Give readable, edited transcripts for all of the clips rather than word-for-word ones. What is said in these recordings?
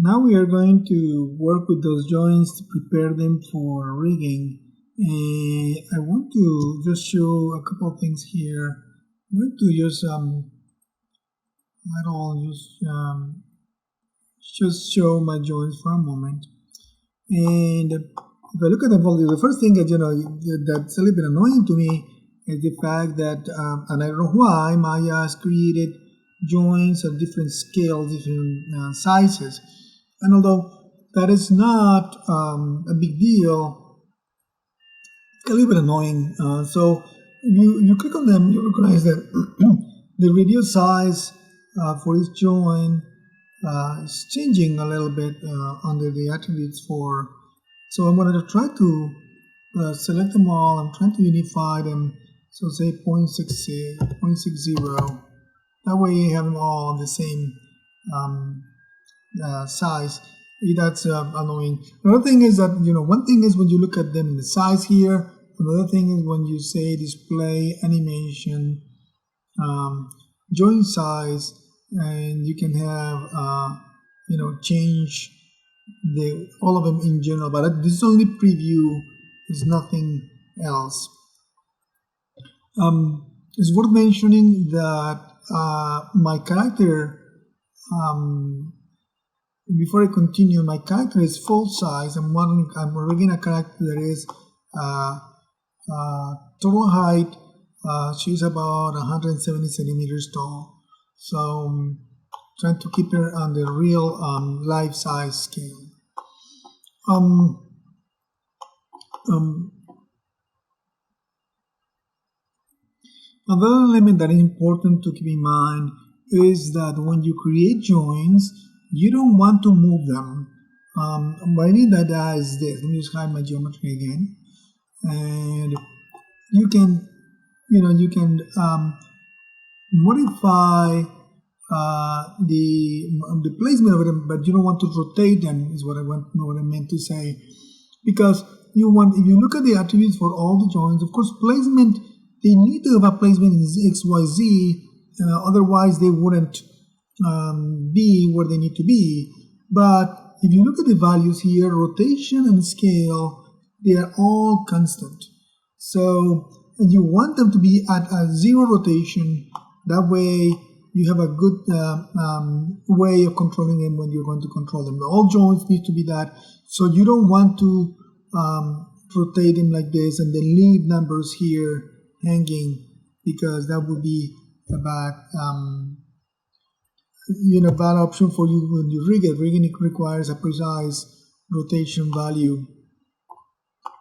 Now we are going to work with those joints to prepare them for rigging. I want to just show a couple of things here. I'm going to use just show my joints for a moment. And if I look at the first thing that that's a little bit annoying to me is the fact that, and I don't know why, Maya has created joints of different scales, different sizes. And although that is not a big deal, it's a little bit annoying. So if you click on them, you recognize that the radius size for each joint is changing a little bit under the attributes for. So I'm going to try to select them all. I'm trying to unify them. So say 0.60. That way you have them all on the same size. That's annoying. Another thing is that, one thing is when you look at them in the size here. Another thing is when you say display animation, joint size, and you can have, change all of them in general. But this is only preview, is nothing else. It's worth mentioning that my character, before I continue, my character is full size. I'm rigging a character that is total height. She's about 170 centimeters tall. So trying to keep her on the real life size scale. Another element that is important to keep in mind is that when you create joints, you don't want to move them. What I mean by that is this. Let me just hide my geometry again, and you can modify the placement of them, but you don't want to rotate them. Is what I meant to say, because if you look at the attributes for all the joints, of course, placement. They need to have a placement in X, Y, Z. Otherwise, they wouldn't be where they need to be. But if you look at the values here, rotation and scale, they are all constant. So you want them to be at a zero rotation. That way, you have a good way of controlling them when you're going to control them. All joints need to be that. So you don't want to rotate them like this and then leave numbers here hanging, because that would be a bad bad option for you when you rig it. Rigging requires a precise rotation value.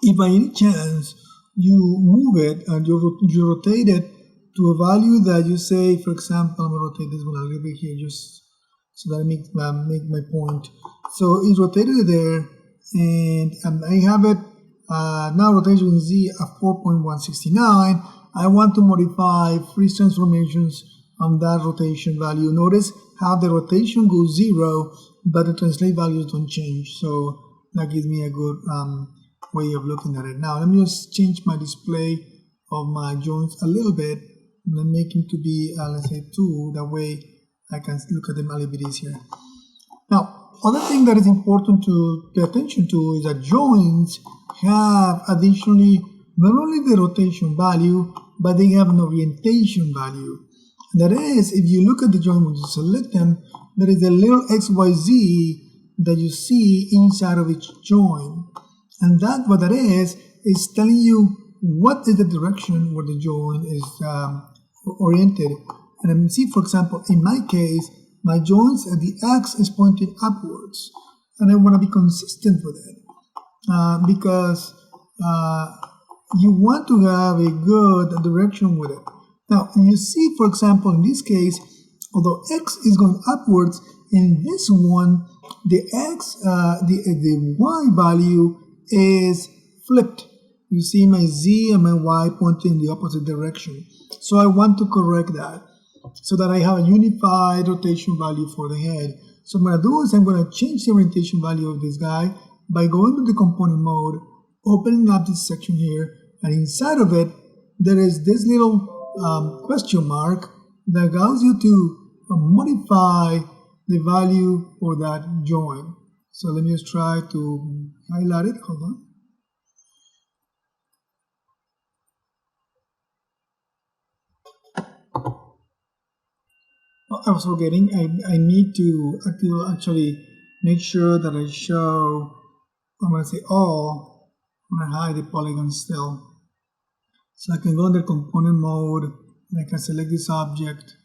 If by any chance you move it and you rotate it to a value that you say, for example, I'm going to rotate this one a little bit here just so that I make my point. So it's rotated there, and I have it now rotation Z at 4.169. I want to modify freeze transformations on that rotation value. Notice how the rotation goes 0, but the translate values don't change. So that gives me a good way of looking at it. Now let me just change my display of my joints a little bit and make them to be, let's say 2. That way I can look at them a little bit easier. Now, other thing that is important to pay attention to is that joints have additionally not only the rotation value, but they have an orientation value. That is, if you look at the joint when you select them, there is a little XYZ that you see inside of each joint. And what that is telling you what is the direction where the joint is oriented. And I can see, for example, in my case, my joints at the X is pointing upwards. And I want to be consistent with it. Because you want to have a good direction with it. Now, you see, for example, in this case, although X is going upwards, in this one, the Y value is flipped. You see my Z and my Y pointing in the opposite direction. So I want to correct that so that I have a unified rotation value for the head. So what I'm going to do is I'm going to change the orientation value of this guy by going to the component mode, opening up this section here, and inside of it, there is this little question mark that allows you to modify the value for that join. So let me just try to highlight it. Hold on. I was forgetting, I need to actually make sure that I show, I'm going to say all, I'm going to hide the polygon still. So I can go under component mode, and I can select this object,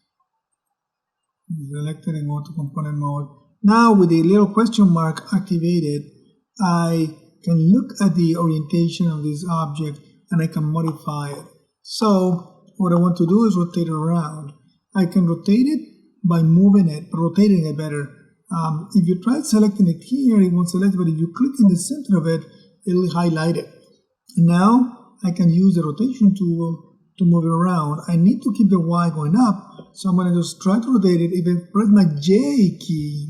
select it and go to component mode. Now with the little question mark activated, I can look at the orientation of this object and I can modify it. So what I want to do is rotate it around. I can rotate it by moving it, rotating it better. If you try selecting it here, it won't select it, but if you click in the center of it, it'll highlight it. And now I can use the rotation tool to move it around. I need to keep the Y going up, so I'm going to just try to rotate it. If I press my J key,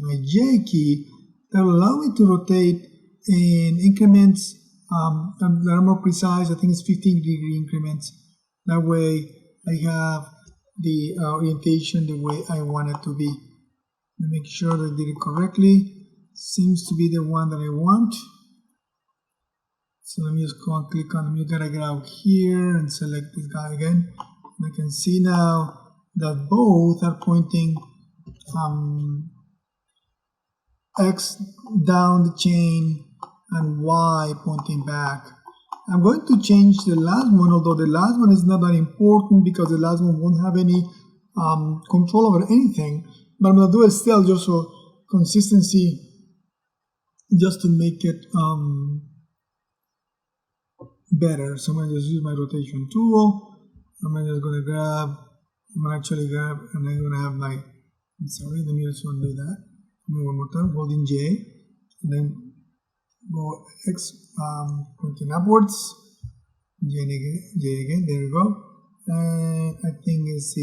that will allow me to rotate in increments that are more precise. I think it's 15-degree increments. That way I have the orientation the way I want it to be. Make sure that I did it correctly. Seems to be the one that I want. So let me just go and click on, you gotta get out here and select this guy again. And I can see now that both are pointing X down the chain and Y pointing back. I'm going to change the last one, although the last one is not that important because the last one won't have any control over anything. But I'm going to do it still just for consistency, just to make it better. So I'm going to just use my rotation tool. I'm just going to grab, I'm going to actually grab, and I'm going to have my, sorry, let me just undo that. One more time, holding J, and then go X pointing upwards, J again, there we go. And I think it's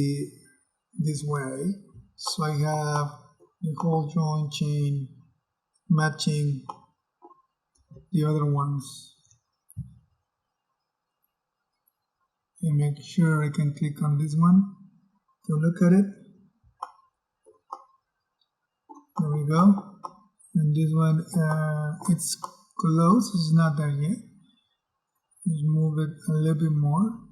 this way. So I have the whole join chain matching the other ones. And make sure I can click on this one to look at it. There we go. And this one, it's close, it's not there yet. Just move it a little bit more.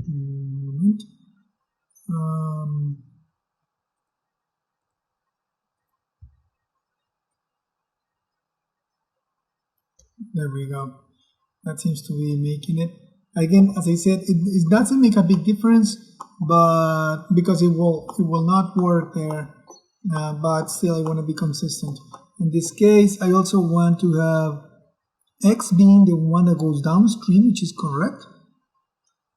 Moment. There we go. That seems to be making it. Again, as I said, it doesn't make a big difference, but because it will not work there. But still, I want to be consistent. In this case, I also want to have X being the one that goes downstream, which is correct.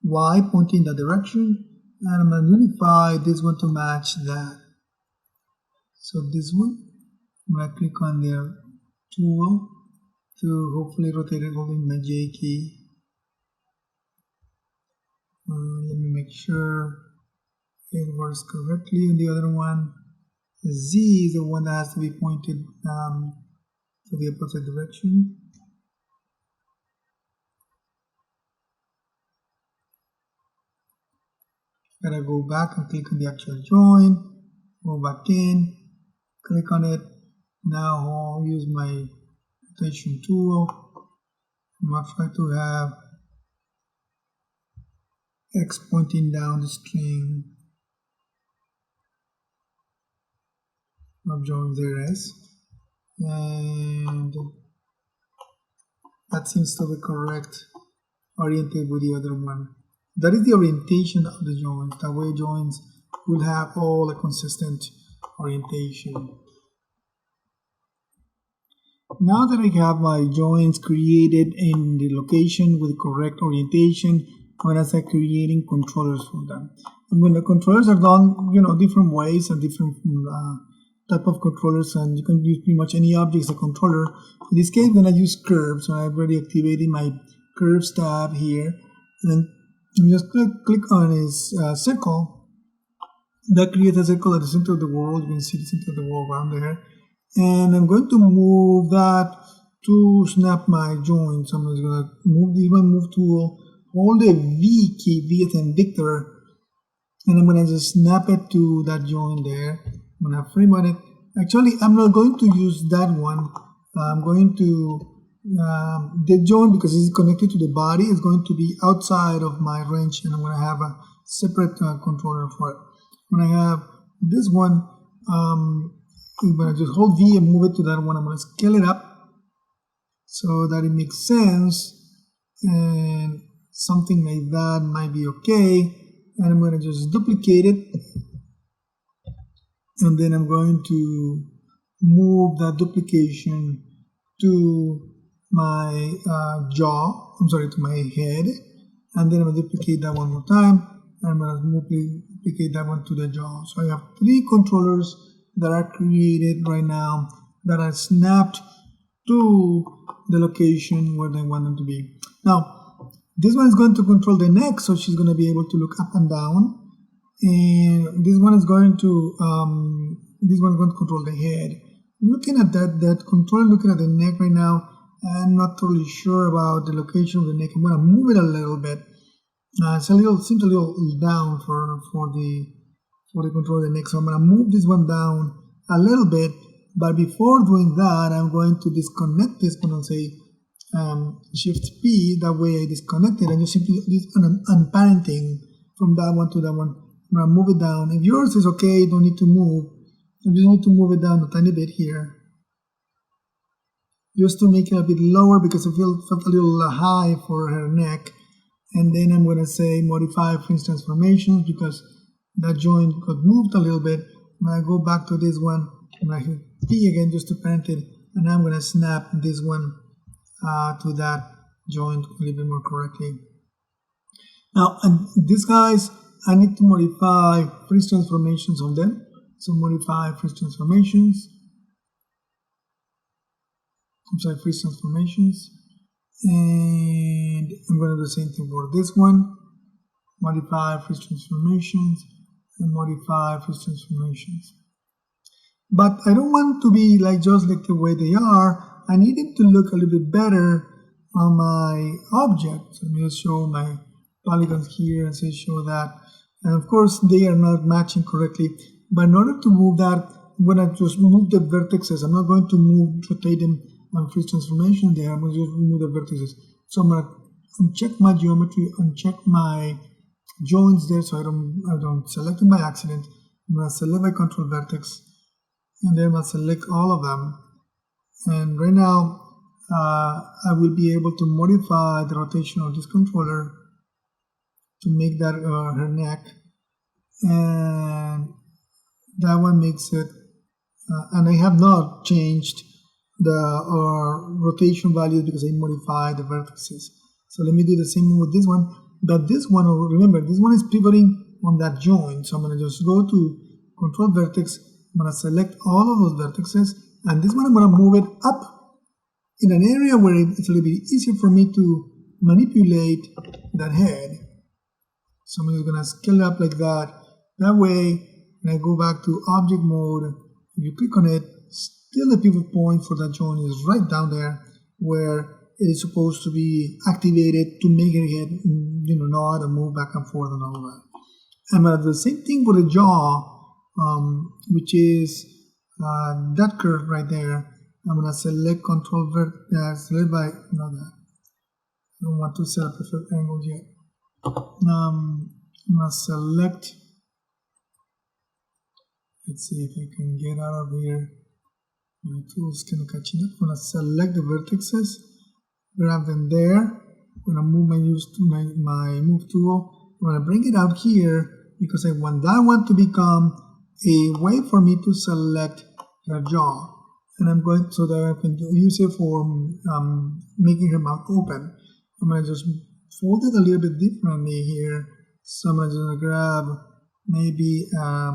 Y pointing that direction, and I'm going to unify this one to match that. So this one, I'm going to click on the tool to hopefully rotate it holding my J key. Let me make sure it works correctly. And the other one, Z is the one that has to be pointed to the opposite direction. Gotta go back and click on the actual join, go back in, click on it. Now I'll use my rotation tool. I'm going to try to have X pointing down the string of join there is. And that seems to be correct, oriented with the other one. That is the orientation of the joins. That way joins will have all a consistent orientation. Now that I have my joins created in the location with correct orientation, I'm going to start creating controllers for them. And when the controllers are done, different ways and different type of controllers, and you can use pretty much any object as a controller. In this case, I'm going to use curves. So I've already activated my curves tab here. And then you just click on this circle. That creates a circle at the center of the world. You can see the center of the world around there. And I'm going to move that to snap my joint. So I'm just going to move the move tool, hold the V key, V as in Victor, and I'm going to just snap it to that joint there. I'm going to frame on it. Actually, I'm not going to use that one. I'm going to, the joint, because it's connected to the body, is going to be outside of my range, and I'm going to have a separate controller for it. When I have this one, I'm going to just hold V and move it to that one. I'm going to scale it up so that it makes sense, and something like that might be okay. And I'm going to just duplicate it, and then I'm going to move that duplication to my jaw, to my head, and then I'm going to duplicate that one more time, and I'm going to duplicate that one to the jaw. So I have 3 controllers that are created right now that are snapped to the location where they want them to be. Now, this one is going to control the neck, so she's going to be able to look up and down, and this one is going to control the head. Looking at that controller, looking at the neck right now, I'm not totally sure about the location of the neck. I'm going to move it a little bit. Seems a little down for the control of the neck, so I'm going to move this one down a little bit. But before doing that, I'm going to disconnect this one and say Shift P. That way I disconnect it, and you simply do an unparenting from that one to that one. I'm going to move it down. If yours is okay, you don't need to move. You just need to move it down a tiny bit here, just to make it a bit lower, because it felt a little high for her neck. And then I'm going to say modify fringe transformations, because that joint got moved a little bit. When I go back to this one, and I hit P again just to parent it, and I'm going to snap this one to that joint a little bit more correctly. Now, these guys, I need to modify fringe transformations on them. So modify fringe transformations. Fringe transformations. And I'm going to do the same thing for this one. Modify fringe transformations and modify fringe transformations. But I don't want to be just like the way they are. I need them to look a little bit better on my object. So let me just show my polygons here and say show that. And of course they are not matching correctly. But in order to move that, I'm going to just move the vertices. I'm not going to rotate them on fringe transformation there. I'm going to just remove the vertices. So I'm going to uncheck my geometry, uncheck my joints there, so I don't select them by accident. I'm going to select my control vertex, and then I'm going to select all of them. And right now, I will be able to modify the rotation of this controller to make that her neck, and that one makes it. And I have not changed the rotation values because I modified the vertices. So let me do the same with this one. But this one, remember, this one is pivoting on that joint. So I'm going to just go to Control Vertex. I'm going to select all of those vertices. And this one, I'm going to move it up in an area where it's a little bit easier for me to manipulate that head. So I'm just going to scale up like that. That way, when I go back to Object Mode, if you click on it, still the pivot point for that joint is right down there where it is supposed to be activated to make it head, nod and move back and forth and all that. I'm going to do the same thing for the jaw, which is that curve right there. I'm going to select Control select by, not that. I don't want to set up perfect angles yet. I'm going to select, let's see if I can get out of here. My tool's kind of catching up. I'm going to select the vertices, grab them there. I'm going to move my move tool. I'm going to bring it out here because I want that one to become a way for me to select her jaw. And I'm going so that I can use it for making her mouth open. I'm going to just fold it a little bit differently here. So I'm going to just grab maybe, I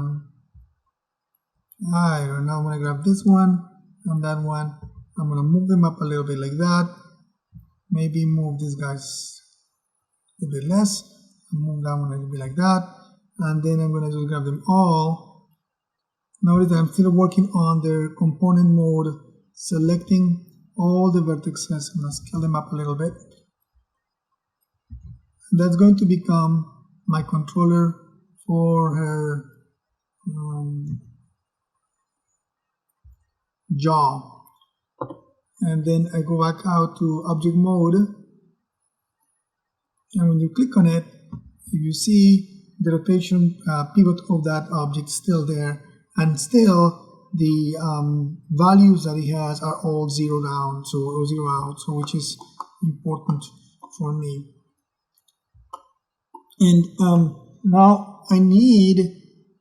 don't know, I'm going to grab this one and that one. I'm going to move them up a little bit like that. Maybe move these guys a bit less. Move that one a little bit like that. And then I'm going to just grab them all. Notice that I'm still working on the component mode, selecting all the vertices. I'm going to scale them up a little bit. that's going to become my controller for her jaw. And then I go back out to object mode, and when you click on it, you see the rotation pivot of that object still there, and still the values that it has are all zeroed out, so which is important for me. And now I need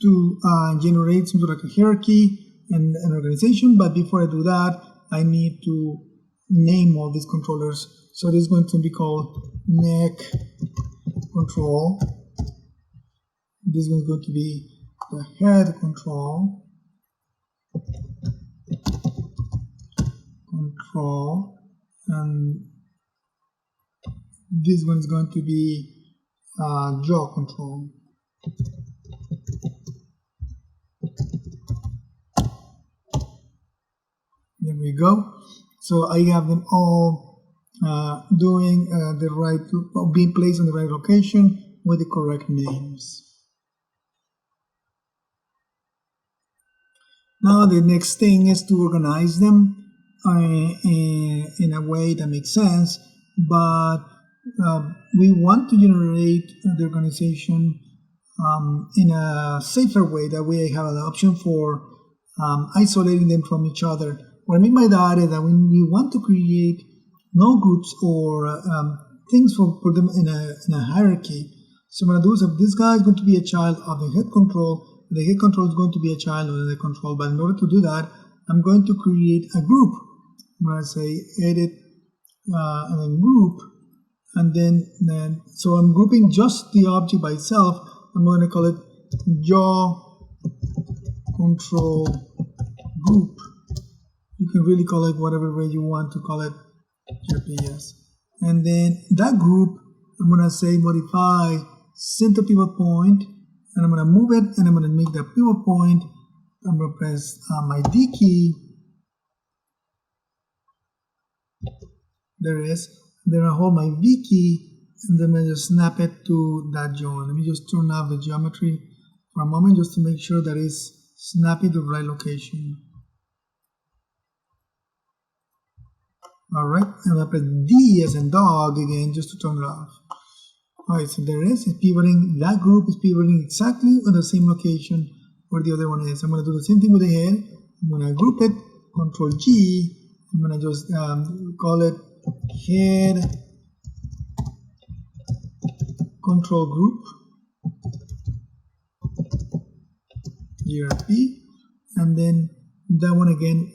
to generate some sort of a hierarchy and an organization, but before I do that, I need to name all these controllers. So this is going to be called neck control. This is going to be the head control. And this one is going to be jaw control. There we go. So I have them all doing the right, being placed in the right location with the correct names. Now the next thing is to organize them in a way that makes sense, but we want to generate the organization in a safer way. That way I have an option for isolating them from each other. What I mean by that is that when we want to create no groups or things for them in a hierarchy, so what I'm going to do is this guy is going to be a child of the head control, the head control is going to be a child of the control, but in order to do that, I'm going to create a group. I'm going to say edit and then group, and then so I'm grouping just the object by itself. I'm going to call it jaw control group. You can really call it whatever way you want to call it, GPS. And then that group, I'm going to say modify center pivot point, and I'm going to move it, and I'm going to make that pivot point. I'm going to press my D key. There it is. Then I hold my V key, and then I just snap it to that joint. Let me just turn off the geometry for a moment just to make sure that it's snapping to the right location. Alright, and I press D as in dog again just to turn it off. Alright, so there it is. It's pivoting. That group is pivoting exactly on the same location where the other one is. I'm going to do the same thing with the head. I'm going to group it, Control G. I'm going to just call it head control group, GRP, and then that one again.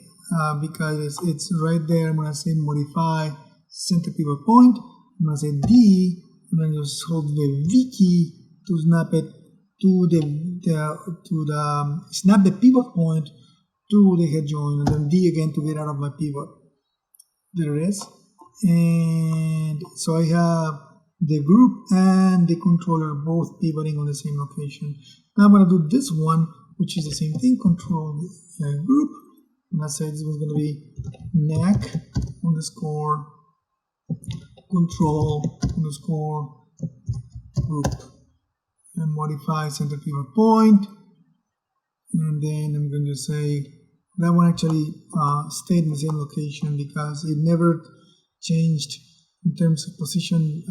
Because it's right there, I'm going to say modify center pivot point. I'm going to say D, and then just hold the V key to snap it to snap the pivot point to the head joint, and then D again to get out of my pivot. There it is. And so I have the group and the controller both pivoting on the same location. Now I'm going to do this one, which is the same thing, control group. And I said this was going to be neck underscore control underscore group, and modify center pivot point. And then I'm going to say that one actually stayed in the same location because it never changed in terms of position.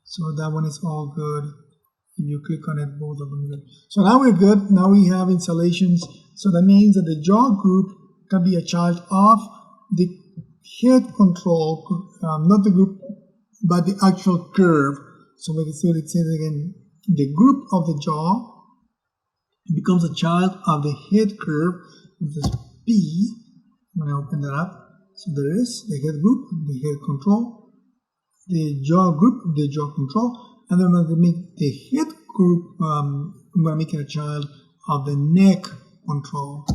So that one is all good. If you click on it, both of them good. So now we're good. Now we have installations. So that means that the jaw group can be a child of the head control, not the group, but the actual curve. So we can see it says again, the group of the jaw becomes a child of the head curve, which is P. I'm going to open that up. So there is the head group, the head control, the jaw group, the jaw control, and then I'm going to make the head group, I'm going to make it a child of the neck control.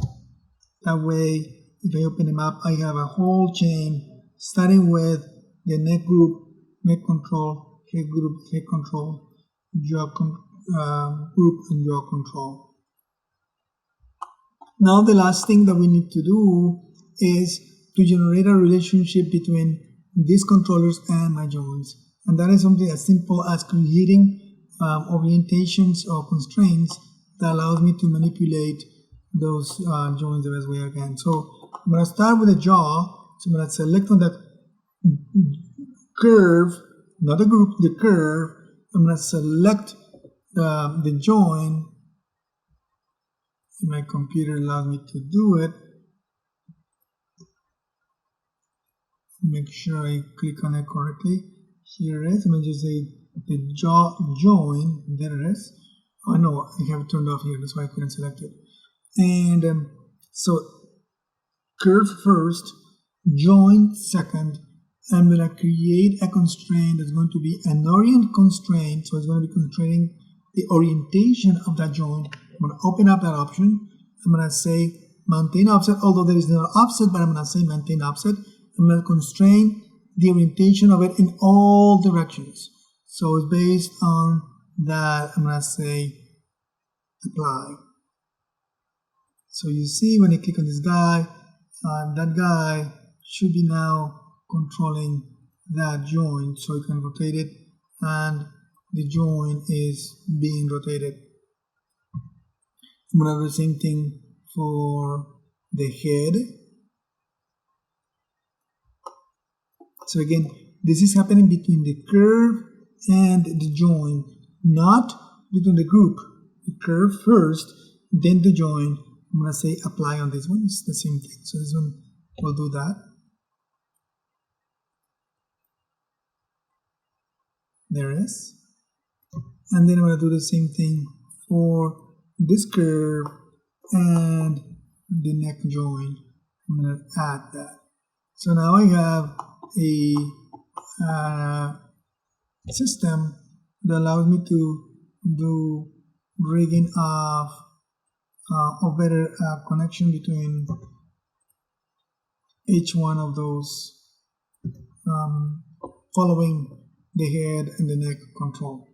That way, if I open them up, I have a whole chain starting with the neck group, neck control, head group, head control, jaw group, and jaw control. Now the last thing that we need to do is to generate a relationship between these controllers and my joints. And that is something as simple as creating orientations or constraints that allows me to manipulate those joints the best way I can. So I'm going to start with the jaw. So I'm going to select on that curve, not the group, the curve. I'm going to select the joint. My computer allows me to do it. Make sure I click on it correctly. Here it is. I'm going to just say the jaw join. There it is. Oh no, I have it turned off here. That's why I couldn't select it. And so curve first, join second. I'm going to create a constraint that's going to be an orient constraint. So it's going to be constraining the orientation of that joint. I'm going to open up that option. I'm going to say maintain offset, although there is no offset, but I'm going to say maintain offset. I'm going to constrain the orientation of it in all directions. So it's based on that. I'm going to say apply. So you see when I click on this guy, that guy should be now controlling that joint, so you can rotate it, and the joint is being rotated. I'm going to do the same thing for the head. So again, this is happening between the curve and the joint, not between the group. The curve first, then the joint. I'm going to say apply on this one. It's the same thing. So this one will do that. There it is. And then I'm going to do the same thing for this curve and the neck joint. I'm going to add that. So now I have a system that allows me to do rigging of or better connection between each one of those following the head and the neck control.